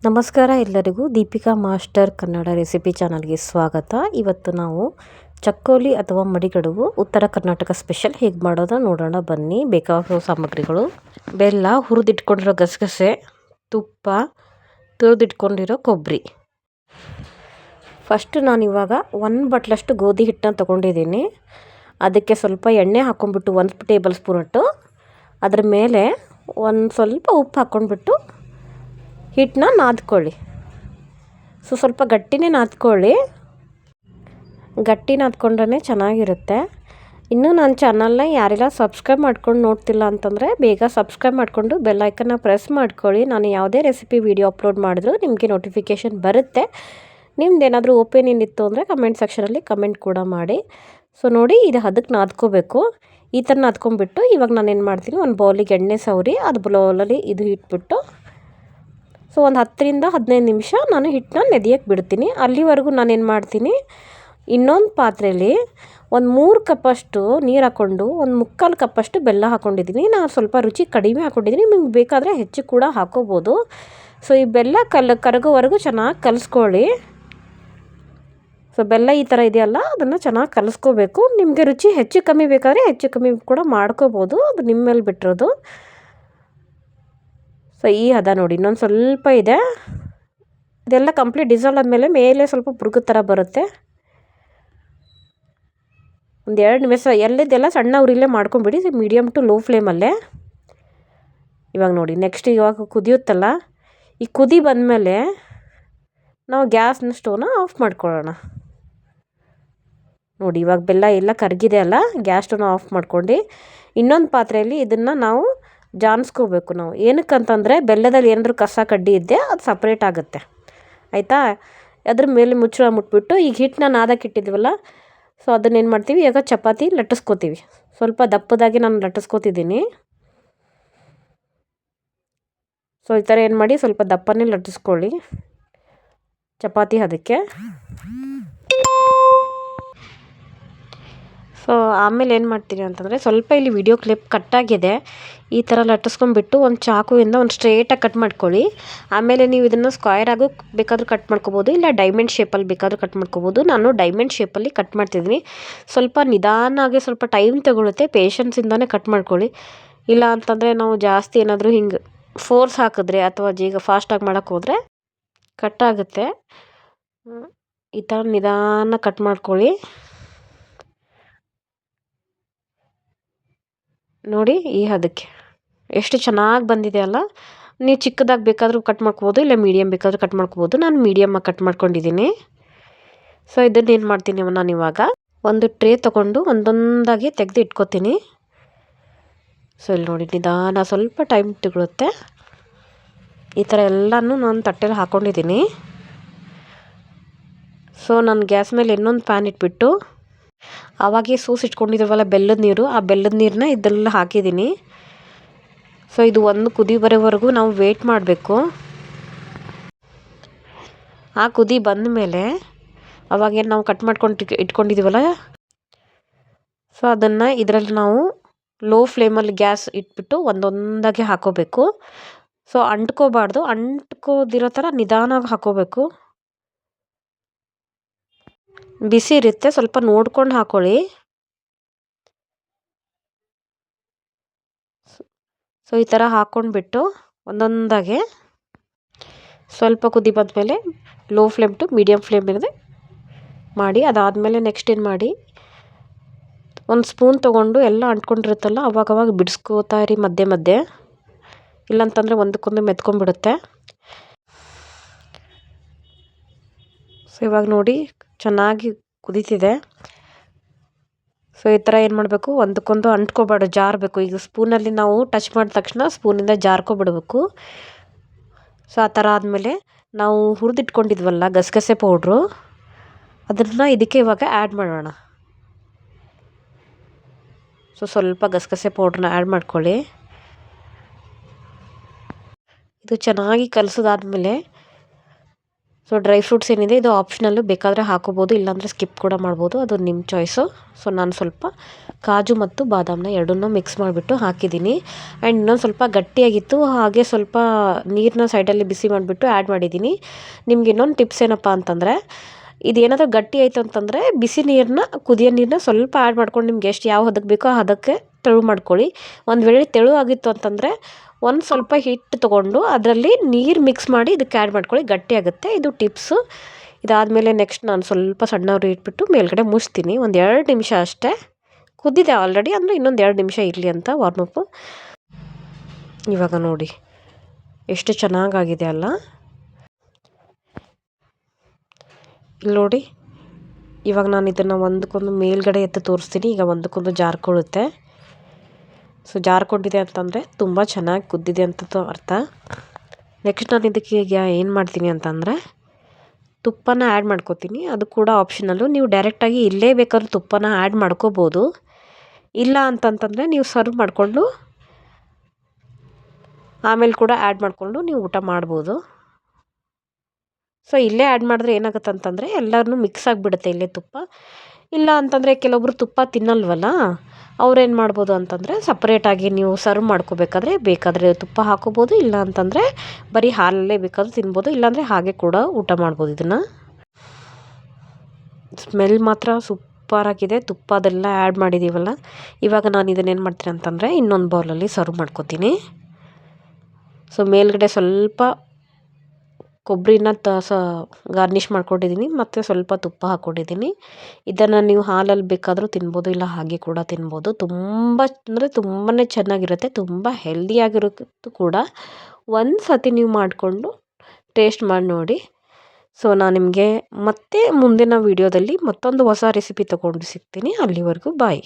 ನಮಸ್ಕಾರ ಎಲ್ಲರಿಗೂ Deepika master Kannada recipe ಚಾನಲ್ಗೆ ಸ್ವಾಗತ. ಇವತ್ತು ನಾವು ಚಕ್ಕೋಲಿ ಅಥವಾ ಮಡಿಗಡುಬು ಉತ್ತರ ಕರ್ನಾಟಕ ಸ್ಪೆಷಲ್ ಹೇಗೆ ಮಾಡೋದು ನೋಡೋಣ ಬನ್ನಿ. ಬೇಕಾಗಿರೋ ಸಾಮಗ್ರಿಗಳು: ಬೆಲ್ಲ, ಹುರಿದಿಟ್ಕೊಂಡಿರೋ ಗಸಗಸೆ, ತುಪ್ಪ, ತುರಿದಿಟ್ಕೊಂಡಿರೋ ಕೊಬ್ಬರಿ. ಫಸ್ಟ್ ನಾನಿವಾಗ 1 ಬಟ್ಲಷ್ಟು ಗೋಧಿ ಹಿಟ್ಟನ್ನ ತೊಗೊಂಡಿದ್ದೀನಿ. ಅದಕ್ಕೆ ಸ್ವಲ್ಪ ಎಣ್ಣೆ ಹಾಕ್ಕೊಂಡ್ಬಿಟ್ಟು 1 ಟೇಬಲ್ ಸ್ಪೂನ್ ಅಷ್ಟು ಅದ್ರ ಮೇಲೆ ಒಂದು ಸ್ವಲ್ಪ ಉಪ್ಪು ಹಾಕ್ಕೊಂಡ್ಬಿಟ್ಟು ಹಿಟ್ಟನ್ನ ನಾದ್ಕೊಳ್ಳಿ. ಸ್ವಲ್ಪ ಗಟ್ಟಿನೇ ನಾದ್ಕೊಳ್ಳಿ, ಗಟ್ಟಿ ನಾದ್ಕೊಂಡ್ರೆ ಚೆನ್ನಾಗಿರುತ್ತೆ. ಇನ್ನೂ ನನ್ನ ಚಾನಲ್ನ ಯಾರೆಲ್ಲ ಸಬ್ಸ್ಕ್ರೈಬ್ ಮಾಡ್ಕೊಂಡು ನೋಡ್ತಿಲ್ಲ ಅಂತಂದರೆ ಬೇಗ ಸಬ್ಸ್ಕ್ರೈಬ್ ಮಾಡಿಕೊಂಡು ಬೆಲ್ ಐಕನ್ನ ಪ್ರೆಸ್ ಮಾಡ್ಕೊಳ್ಳಿ. ನಾನು ಯಾವುದೇ ರೆಸಿಪಿ ವಿಡಿಯೋ ಅಪ್ಲೋಡ್ ಮಾಡಿದ್ರು ನಿಮಗೆ ನೋಟಿಫಿಕೇಷನ್ ಬರುತ್ತೆ. ನಿಮ್ದೇನಾದರೂ ಒಪಿನಿಯನ್ ಇತ್ತು ಅಂದರೆ ಕಮೆಂಟ್ ಸೆಕ್ಷನಲ್ಲಿ ಕಮೆಂಟ್ ಕೂಡ ಮಾಡಿ. ನೋಡಿ, ಇದು ಅದಕ್ಕೆ ನಾದ್ಕೋಬೇಕು. ಈ ಥರ ನಾದ್ಕೊಂಡ್ಬಿಟ್ಟು ಇವಾಗ ನಾನು ಏನು ಮಾಡ್ತೀನಿ, ಒಂದು ಬೌಲಿಗೆ ಎಣ್ಣೆ ಸವರಿ ಅದು ಬೌಲಲ್ಲಿ ಇದು ಇಟ್ಬಿಟ್ಟು ಒಂದು 10-15 ನಿಮಿಷ ನಾನು ಹಿಟ್ಟನ್ನ ನೆನೆಯಕ್ಕೆ ಬಿಡ್ತೀನಿ. ಅಲ್ಲಿವರೆಗೂ ನಾನೇನು ಮಾಡ್ತೀನಿ, ಇನ್ನೊಂದು ಪಾತ್ರೆಯಲ್ಲಿ ಒಂದು 3 ಕಪ್ಪಷ್ಟು ನೀರು ಹಾಕ್ಕೊಂಡು ಒಂದು 3/4 ಕಪ್ಪಷ್ಟು ಬೆಲ್ಲ ಹಾಕ್ಕೊಂಡಿದ್ದೀನಿ. ನಾನು ಸ್ವಲ್ಪ ರುಚಿ ಕಡಿಮೆ ಹಾಕ್ಕೊಂಡಿದ್ದೀನಿ, ನಿಮ್ಗೆ ಬೇಕಾದರೆ ಹೆಚ್ಚು ಕೂಡ ಹಾಕ್ಕೋಬೋದು. ಈ ಬೆಲ್ಲ ಕರಗೋವರೆಗೂ ಚೆನ್ನಾಗಿ ಕಲಿಸ್ಕೊಳ್ಳಿ. ಬೆಲ್ಲ ಈ ಥರ ಇದೆಯಲ್ಲ, ಅದನ್ನು ಚೆನ್ನಾಗಿ ಕಲಿಸ್ಕೋಬೇಕು. ನಿಮಗೆ ರುಚಿ ಹೆಚ್ಚು ಕಮ್ಮಿ ಬೇಕಾದರೆ ಹೆಚ್ಚು ಕಮ್ಮಿ ಕೂಡ ಮಾಡ್ಕೋಬೋದು, ಅದು ನಿಮ್ಮ ಮೇಲೆ ಬಿಟ್ಟಿರೋದು. ಈ ಹದ ನೋಡಿ, ಇನ್ನೊಂದು ಸ್ವಲ್ಪ ಇದೆ. ಇದೆಲ್ಲ ಕಂಪ್ಲೀಟ್ ಡಿಸಾಲ್ವ್ ಆದಮೇಲೆ ಮೇಲೆ ಸ್ವಲ್ಪ ಬುರುಗು ಥರ ಬರುತ್ತೆ. ಒಂದು 2 ನಿಮಿಷ ಎಲ್ಲದೆಲ್ಲ ಸಣ್ಣ ಉರಿಲೇ ಮಾಡ್ಕೊಂಬಿಡಿ, ಮೀಡಿಯಮ್ ಟು ಲೋ ಫ್ಲೇಮಲ್ಲೇ. ಇವಾಗ ನೋಡಿ, ನೆಕ್ಸ್ಟ್ ಇವಾಗ ಕುದಿಯುತ್ತಲ್ಲ, ಈ ಕುದಿ ಬಂದಮೇಲೆ ನಾವು ಗ್ಯಾಸ್ನ ಸ್ಟವ್ನ ಆಫ್ ಮಾಡ್ಕೊಳ್ಳೋಣ. ನೋಡಿ, ಇವಾಗ ಬೆಲ್ಲ ಎಲ್ಲ ಕರಗಿದೆ ಅಲ್ಲ, ಗ್ಯಾಸ್ ಸ್ಟವ್ನ ಆಫ್ ಮಾಡ್ಕೊಂಡು ಇನ್ನೊಂದು ಪಾತ್ರೆಯಲ್ಲಿ ಇದನ್ನು ನಾವು ಜಾನ್ಸ್ಕೋಬೇಕು. ನಾವು ಏನಕ್ಕಂತಂದರೆ ಬೆಲ್ಲದಲ್ಲಿ ಏನಾದರೂ ಕಸ ಕಡ್ಡಿ ಇದ್ದೆ ಅದು ಸಪ್ರೇಟ್ ಆಗುತ್ತೆ, ಆಯಿತಾ. ಅದ್ರ ಮೇಲೆ ಮುಚ್ಚಳ ಮುಟ್ಬಿಟ್ಟು ಈಗ ಹಿಟ್ಟನ್ನ ನಾದಕ್ಕೆ ಇಟ್ಟಿದ್ವಲ್ಲ, ಅದನ್ನೇನು ಮಾಡ್ತೀವಿ, ಈಗ ಚಪಾತಿ ಲಟ್ಟಿಸ್ಕೋತೀವಿ. ಸ್ವಲ್ಪ ದಪ್ಪದಾಗಿ ನಾನು ಲಟ್ಟಿಸ್ಕೋತಿದ್ದೀನಿ. ಈ ಥರ ಏನು ಮಾಡಿ ಸ್ವಲ್ಪ ದಪ್ಪನೇ ಲಟ್ಟಿಸ್ಕೊಳ್ಳಿ ಚಪಾತಿ ಅದಕ್ಕೆ. ಆಮೇಲೆ ಏನು ಮಾಡ್ತೀನಿ ಅಂತಂದರೆ, ಸ್ವಲ್ಪ ಇಲ್ಲಿ ವಿಡಿಯೋ ಕ್ಲಿಪ್ ಕಟ್ಟಾಗಿದೆ. ಈ ಥರ ಲಟ್ಟಿಸ್ಕೊಂಡ್ಬಿಟ್ಟು ಒಂದು ಚಾಕುವಿಂದ ಒಂದು ಸ್ಟ್ರೇಟಾಗಿ ಕಟ್ ಮಾಡ್ಕೊಳ್ಳಿ. ಆಮೇಲೆ ನೀವು ಇದನ್ನು ಸ್ಕ್ವೈರ್ ಆಗು ಬೇಕಾದರೂ ಕಟ್ ಮಾಡ್ಕೋಬೋದು, ಇಲ್ಲ ಡೈಮಂಡ್ ಶೇಪಲ್ಲಿ ಬೇಕಾದರೂ ಕಟ್ ಮಾಡ್ಕೋಬೋದು. ನಾನು ಡೈಮಂಡ್ ಶೇಪಲ್ಲಿ ಕಟ್ ಮಾಡ್ತಿದ್ದೀನಿ. ಸ್ವಲ್ಪ ನಿಧಾನವಾಗಿ, ಸ್ವಲ್ಪ ಟೈಮ್ ತಗೊಳುತ್ತೆ, ಪೇಷನ್ಸಿಂದನೇ ಕಟ್ ಮಾಡ್ಕೊಳ್ಳಿ. ಇಲ್ಲ ಅಂತಂದರೆ ನಾವು ಜಾಸ್ತಿ ಏನಾದರೂ ಹಿಂಗೆ ಫೋರ್ಸ್ ಹಾಕಿದ್ರೆ ಅಥವಾ ಈಗ ಫಾಸ್ಟಾಗಿ ಮಾಡೋಕ್ಕೆ ಹೋದರೆ ಕಟ್ಟಾಗುತ್ತೆ. ಈ ಥರ ನಿಧಾನ ಕಟ್ ಮಾಡ್ಕೊಳ್ಳಿ. ನೋಡಿ, ಈ ಹದಕ್ಕೆ ಎಷ್ಟು ಚೆನ್ನಾಗಿ ಬಂದಿದೆ ಅಲ್ಲ. ನೀವು ಚಿಕ್ಕದಾಗಿ ಬೇಕಾದರೂ ಕಟ್ ಮಾಡ್ಕೋಬೋದು, ಇಲ್ಲ ಮೀಡಿಯಮ್ ಬೇಕಾದರೂ ಕಟ್ ಮಾಡ್ಕೋಬೋದು. ನಾನು ಮೀಡಿಯಮ್ಮಾಗಿ ಕಟ್ ಮಾಡ್ಕೊಂಡಿದ್ದೀನಿ. ಇದನ್ನು ಏನು ಮಾಡ್ತೀನಿ, ನಾನು ಇವಾಗ ಒಂದು ಟ್ರೇ ತೊಗೊಂಡು ಒಂದೊಂದಾಗಿ ತೆಗೆದು ಇಟ್ಕೋತೀನಿ. ಇಲ್ಲಿ ನೋಡಿ, ನಿಧಾನ ಸ್ವಲ್ಪ ಟೈಮ್ ತಗೊಳುತ್ತೆ. ಈ ಥರ ಎಲ್ಲನೂ ನಾನು ತಟ್ಟೆಲಿ ಹಾಕ್ಕೊಂಡಿದ್ದೀನಿ. ನಾನು ಗ್ಯಾಸ್ ಮೇಲೆ ಇನ್ನೊಂದು ಪ್ಯಾನ್ ಇಟ್ಬಿಟ್ಟು ಆವಾಗೇ ಇಟ್ಕೊಂಡಿದ್ದೀವಲ್ಲ ಬೆಲ್ಲದ ನೀರು, ಆ ಬೆಲ್ಲದ ನೀರನ್ನ ಇದೆಲ್ಲ ಹಾಕಿದ್ದೀನಿ. ಇದು ಒಂದು ಕುದಿ ಬರೋವರೆಗೂ ನಾವು ವೇಟ್ ಮಾಡಬೇಕು. ಆ ಕುದಿ ಬಂದ ಮೇಲೆ ಅವಾಗೇನು ನಾವು ಕಟ್ ಮಾಡ್ಕೊಂಡು ಇಟ್ಕೊಂಡಿದ್ದೀವಲ್ಲ, ಅದನ್ನು ಇದರಲ್ಲಿ ನಾವು ಲೋ ಫ್ಲೇಮಲ್ಲಿ ಗ್ಯಾಸ್ ಇಟ್ಬಿಟ್ಟು ಒಂದೊಂದಾಗಿ ಹಾಕೋಬೇಕು. ಅಂಟ್ಕೋಬಾರ್ದು, ಅಂಟ್ಕೋದಿರೋ ಥರ ನಿಧಾನವಾಗಿ ಹಾಕೋಬೇಕು. ಬಿಸಿ ಇರುತ್ತೆ, ಸ್ವಲ್ಪ ನೋಡ್ಕೊಂಡು ಹಾಕೊಳ್ಳಿ. ಈ ಥರ ಹಾಕ್ಕೊಂಡ್ಬಿಟ್ಟು ಒಂದೊಂದಾಗೆ ಸ್ವಲ್ಪ ಕುದಿ ಬಂದಮೇಲೆ low flame to medium flame ಇರದೆ ಮಾಡಿ. ಅದಾದಮೇಲೆ ನೆಕ್ಸ್ಟ್ ಏನು ಮಾಡಿ, ಒಂದು ಸ್ಪೂನ್ ತೊಗೊಂಡು ಎಲ್ಲ ಅಂಟ್ಕೊಂಡಿರುತ್ತಲ್ಲ ಅವಾಗವಾಗ ಬಿಡಿಸ್ಕೋತಾ ಇರಿ ಮಧ್ಯೆ ಮಧ್ಯೆ, ಇಲ್ಲಾಂತಂದರೆ ಒಂದಕ್ಕೊಂದು ಮೆತ್ಕೊಂಡ್ಬಿಡುತ್ತೆ. ಇವಾಗ ನೋಡಿ, ಚೆನ್ನಾಗಿ ಕುದೀತಿದೆ. ಈ ಥರ ಏನು ಮಾಡಬೇಕು, ಒಂದಕ್ಕೊಂದು ಅಂಟ್ಕೋಬಾರ್ದು, ಜಾರಬೇಕು. ಈಗ ಸ್ಪೂನಲ್ಲಿ ನಾವು ಟಚ್ ಮಾಡಿದ ತಕ್ಷಣ ಸ್ಪೂನಿಂದ ಜಾರ್ಕೊಬಿಡ್ಬೇಕು. ಆ ಥರ ಆದಮೇಲೆ ನಾವು ಹುರಿದಿಟ್ಕೊಂಡಿದ್ವಲ್ಲ ಗಸಗಸೆ ಪೌಡ್ರು, ಅದನ್ನು ಇದಕ್ಕೆ ಇವಾಗ ಆ್ಯಡ್ ಮಾಡೋಣ. ಸ್ವಲ್ಪ ಗಸಗಸೆ ಪೌಡ್ರನ್ನ ಆ್ಯಡ್ ಮಾಡ್ಕೊಳ್ಳಿ. ಇದು ಚೆನ್ನಾಗಿ ಕಲಸಿದಾದ್ಮೇಲೆ ಸೊ ಡ್ರೈ ಫ್ರೂಟ್ಸ್ ಏನಿದೆ ಇದು ಆಪ್ಷನಲ್ಲು, ಬೇಕಾದರೆ ಹಾಕೋಬೋದು, ಇಲ್ಲಾಂದರೆ ಸ್ಕಿಪ್ ಕೂಡ ಮಾಡ್ಬೋದು, ಅದು ನಿಮ್ಮ ಚಾಯ್ಸು. ಸೊ ನಾನು ಸ್ವಲ್ಪ ಕಾಜು ಮತ್ತು ಬಾದಾಮನ್ನ ಎರಡನ್ನೂ ಮಿಕ್ಸ್ ಮಾಡಿಬಿಟ್ಟು ಹಾಕಿದ್ದೀನಿ. ಆ್ಯಂಡ್ ಇನ್ನೊಂದು ಸ್ವಲ್ಪ ಗಟ್ಟಿಯಾಗಿತ್ತು, ಹಾಗೆ ಸ್ವಲ್ಪ ನೀರನ್ನ ಸೈಡಲ್ಲಿ ಬಿಸಿ ಮಾಡಿಬಿಟ್ಟು ಆ್ಯಡ್ ಮಾಡಿದ್ದೀನಿ. ನಿಮ್ಗೆ ಇನ್ನೊಂದು ಟಿಪ್ಸ್ ಏನಪ್ಪ ಅಂತಂದರೆ, ಇದೇನಾದರೂ ಗಟ್ಟಿ ಆಯಿತು ಅಂತಂದರೆ ಬಿಸಿ ನೀರನ್ನ, ಕುದಿಯೋ ನೀರನ್ನ ಸ್ವಲ್ಪ ಆ್ಯಡ್ ಮಾಡ್ಕೊಂಡು ನಿಮ್ಗೆ ಎಷ್ಟು ಯಾವ ಹದಕ್ಕೆ ಬೇಕೋ ಆ ಹದಕ್ಕೆ ತೆಳು ಮಾಡ್ಕೊಳ್ಳಿ. ಒಂದು ವೇಳೆ ತೆಳು ಆಗಿತ್ತು ಅಂತಂದರೆ ಒಂದು ಸ್ವಲ್ಪ ಹಿಟ್ಟು ತೊಗೊಂಡು ಅದರಲ್ಲಿ ನೀರು ಮಿಕ್ಸ್ ಮಾಡಿ ಇದಕ್ಕೆ ಆ್ಯಡ್ ಮಾಡ್ಕೊಳ್ಳಿ, ಗಟ್ಟಿ ಆಗುತ್ತೆ. ಇದು ಟಿಪ್ಸು. ಇದಾದಮೇಲೆ ನೆಕ್ಸ್ಟ್ ನಾನು ಸ್ವಲ್ಪ ಸಣ್ಣ ಉರಿ ಇಟ್ಬಿಟ್ಟು ಮೇಲ್ಗಡೆ ಮುಚ್ತೀನಿ. ಒಂದು 2 ನಿಮಿಷ ಅಷ್ಟೇ. ಕುದ್ದಿದೆ ಆಲ್ರೆಡಿ, ಅಂದರೆ ಇನ್ನೊಂದು 2 ನಿಮಿಷ ಇರಲಿ ಅಂತ ವಾರ್ಮಪ್ಪು. ಇವಾಗ ನೋಡಿ ಎಷ್ಟು ಚೆನ್ನಾಗಾಗಿದೆ ಅಲ್ಲ. ಇಲ್ಲಿ ನೋಡಿ, ಇವಾಗ ನಾನು ಇದನ್ನು ಒಂದಕ್ಕೊಂದು ಮೇಲ್ಗಡೆ ಎತ್ತು ತೋರಿಸ್ತೀನಿ. ಈಗ ಒಂದಕ್ಕೊಂದು ಜಾರ್ಕೊಳ್ಳುತ್ತೆ. ಸೊ ಜಾರ್ಕೊಂಡಿದೆ ಅಂತಂದರೆ ತುಂಬ ಚೆನ್ನಾಗಿ ಕುದ್ದಿದೆ ಅಂತ ಅರ್ಥ. ನೆಕ್ಸ್ಟ್ ನಾನು ಇದಕ್ಕೆ ಈಗ ಏನು ಮಾಡ್ತೀನಿ ಅಂತಂದರೆ ತುಪ್ಪನ ಆ್ಯಡ್ ಮಾಡ್ಕೋತೀನಿ. ಅದು ಕೂಡ ಆಪ್ಷನಲ್ಲು, ನೀವು ಡೈರೆಕ್ಟಾಗಿ ಇಲ್ಲೇ ಬೇಕಾದ್ರೂ ತುಪ್ಪನ ಆ್ಯಡ್ ಮಾಡ್ಕೋಬೋದು. ಇಲ್ಲ ಅಂತಂತಂದರೆ ನೀವು ಸರ್ವ್ ಮಾಡಿಕೊಂಡು ಆಮೇಲೆ ಕೂಡ ಆ್ಯಡ್ ಮಾಡಿಕೊಂಡು ನೀವು ಊಟ ಮಾಡ್ಬೋದು. ಸೊ ಇಲ್ಲೇ ಆ್ಯಡ್ ಮಾಡಿದ್ರೆ ಏನಾಗುತ್ತೆ ಅಂತಂದರೆ ಎಲ್ಲನೂ ಮಿಕ್ಸ್ ಆಗಿಬಿಡುತ್ತೆ ಇಲ್ಲೇ ತುಪ್ಪ. ಇಲ್ಲ ಅಂತಂದರೆ ಕೆಲವೊಬ್ರು ತುಪ್ಪ ತಿನ್ನಲ್ವಲ್ಲ, ಅವ್ರೇನು ಮಾಡ್ಬೋದು ಅಂತಂದರೆ ಸಪ್ರೇಟಾಗಿ ನೀವು ಸರ್ವ್ ಮಾಡ್ಕೋಬೇಕಾದ್ರೆ ಬೇಕಾದರೆ ತುಪ್ಪ ಹಾಕೋಬೋದು, ಇಲ್ಲ ಅಂತಂದರೆ ಬರೀ ಹಾಲಲ್ಲೇ ಬೇಕಾದ್ರೂ ತಿನ್ಬೋದು, ಇಲ್ಲಾಂದರೆ ಹಾಗೆ ಕೂಡ ಊಟ ಮಾಡ್ಬೋದು. ಇದನ್ನು ಸ್ಮೆಲ್ ಮಾತ್ರ ಸೂಪರಾಗಿದೆ, ತುಪ್ಪ ಅದೆಲ್ಲ ಆ್ಯಡ್ ಮಾಡಿದ್ದೀವಲ್ಲ. ಇವಾಗ ನಾನು ಇದನ್ನೇನು ಮಾಡ್ತೀನಿ ಅಂತಂದರೆ ಇನ್ನೊಂದು ಬೌಲಲ್ಲಿ ಸರ್ವ್ ಮಾಡ್ಕೋತೀನಿ. ಸೊ ಮೇಲ್ಗಡೆ ಸ್ವಲ್ಪ ಕೊಬ್ಬರಿನ ಗಾರ್ನಿಷ್ ಮಾಡ್ಕೊಂಡಿದ್ದೀನಿ, ಮತ್ತು ಸ್ವಲ್ಪ ತುಪ್ಪ ಹಾಕ್ಕೊಂಡಿದ್ದೀನಿ. ಇದನ್ನು ನೀವು ಹಾಲಲ್ಲಿ ಬೇಕಾದರೂ ತಿನ್ಬೋದು, ಇಲ್ಲ ಹಾಗೆ ಕೂಡ ತಿನ್ಬೋದು. ತುಂಬ ಅಂದರೆ ತುಂಬಾ ಚೆನ್ನಾಗಿರುತ್ತೆ, ತುಂಬ ಹೆಲ್ದಿಯಾಗಿರುತ್ತೆ ಕೂಡ. ಒಂದು ಸತಿ ನೀವು ಮಾಡಿಕೊಂಡು ಟೇಸ್ಟ್ ಮಾಡಿ ನೋಡಿ. ಸೊ ನಾನು ನಿಮಗೆ ಮತ್ತೆ ಮುಂದಿನ ವೀಡಿಯೋದಲ್ಲಿ ಮತ್ತೊಂದು ಹೊಸ ರೆಸಿಪಿ ತೊಗೊಂಡು ಸಿಗ್ತೀನಿ. ಅಲ್ಲಿವರೆಗೂ ಬಾಯ್.